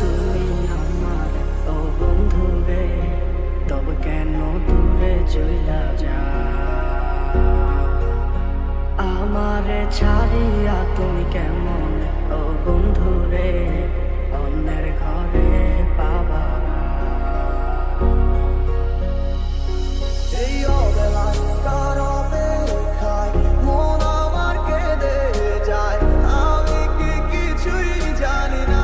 তুমি আমার ও বন্ধু রে, তবে কেন দূরে চইলা যাও? আমারে ছাড়িয়া তুমি কেমন ও বন্ধু রে, অন্যের ঘরে পাবা না। এই অবেলায় কার অপেক্ষায় মন আমার কেঁদে যায়, আমি কি কিছুই জানি না।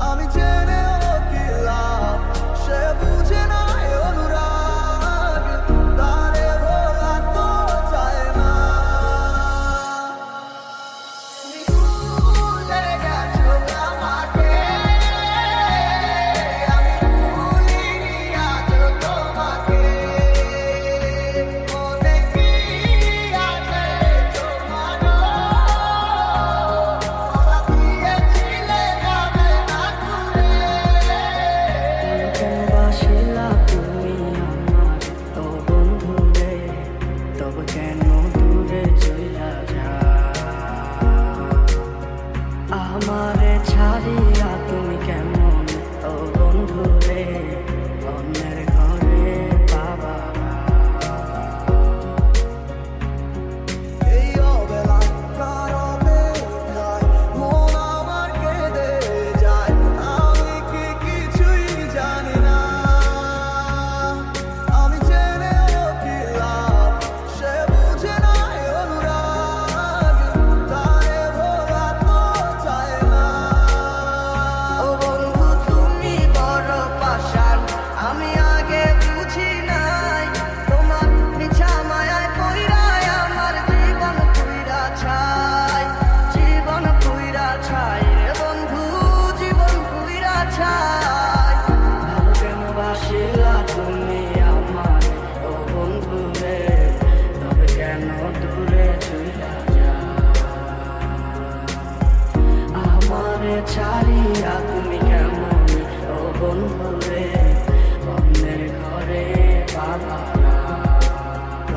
আমি জেনেও কি লাভ, সে বুঝে না অনুরাগ, তারে ভোলা তো চায় না। ভুলে গেছো আমাকে, আমি ভুলিনি আজও তোমাকে। মনে কি আছে তোমার, কথা দিয়েছিলে যাবে না ঘুরে। কেন বাসিলা তুমি আমার ও বন্ধু রে, তবে কেন দূরে চইলা যাও? আমারে ছাড়িয়া তুমি কেমন ও বন্ধু রে, অন্যের ঘরে পাবা না। এই অবেলায় কার অপেক্ষায় মন আমার কেঁদে যায়, আমি কি কিছুই জানি না। আমি জেনেও কি লাভ, সে বুঝে না অনুরাগ, তারে ভোলা তো চায় না। ও বন্ধু তুমি বড় পাষাণ, আমি আগে বুঝি নাই। তোমার মিছা মায়ায় পইড়ায় আমার জীবন পুইরা ছাই, জীবন পুইরা ছাই রে বন্ধু, জীবন পুইরা ছাই। ভালো কেন বাসিলা তুমি আমার ও বন্ধু রে, তবে কেন দূরে চইলা যাও? আমারে ছাড়িয়া তুমি কেমন ও বন্ধু রে, অন্যের ঘরে পাবা না।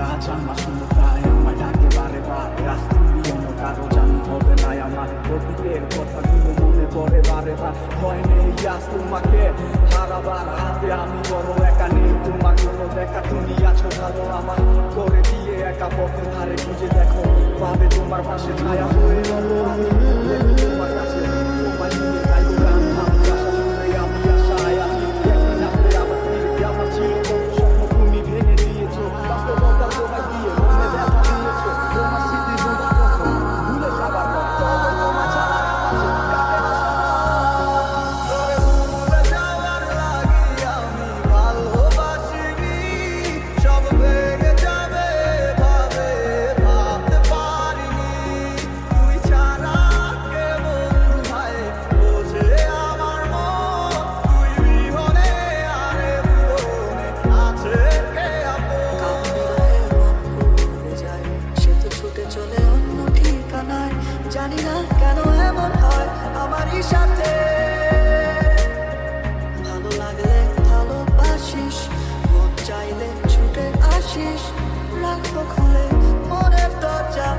আজ আমার শূন্যতায় আমায় ডাকে বারে বারে, আজ তুমি অন্য কারো জানি হবে না আমার। অতীতের কথাগুলো মনে পড়ে বারে বার, ভয় নেই আজ তোমাকে হারাবার হাতে। আমি বড় একা, নেই তোমার কোনো দেখা, তুমি আছো ভালো আমার করে দিয়ে একা পথের ধারে খুঁজে দেখো, পাবে তোমার পাশে ছায়া হয়ে রবো আমি। দেখো তোমার কাছে তোমায় নিয়ে গাইবো গান, ভালোবাসা শুনে আমি আশায় আছি। একদিন আসবে আবার ফিরবে, আমার ছিল কত স্বপ্ন তুমি ভেঙে দিয়েছো, বাস্তবতা তোমায় দিয়ে মনে ব্যথা দিয়েছো। তোমার স্মৃতিগুলো কখন ভুলে যাবার পর, তবে তোমার ছাড়া আমার চোখ কাটে না সারা। তোরে ভুলে যাওয়ার লাগি আমি ভালোবাসিনি, সব ভেঙে যাবে ভাবে ভাবতে পারিনি। তুই ছাড়া কে বন্ধু ভাই বোঝে আমার মন, তুই বিহনে আরে ভুবনে আছে কে আপন। সে তো ছুটে চলে অন্য ঠিকানায়, জানি না কেন এমন হয় আমারই সাথে। ভালো লাগলে ভালোবাসিস, মন চাইলে ছুটে আসিস, রাখবো খুলে মনের দরজা।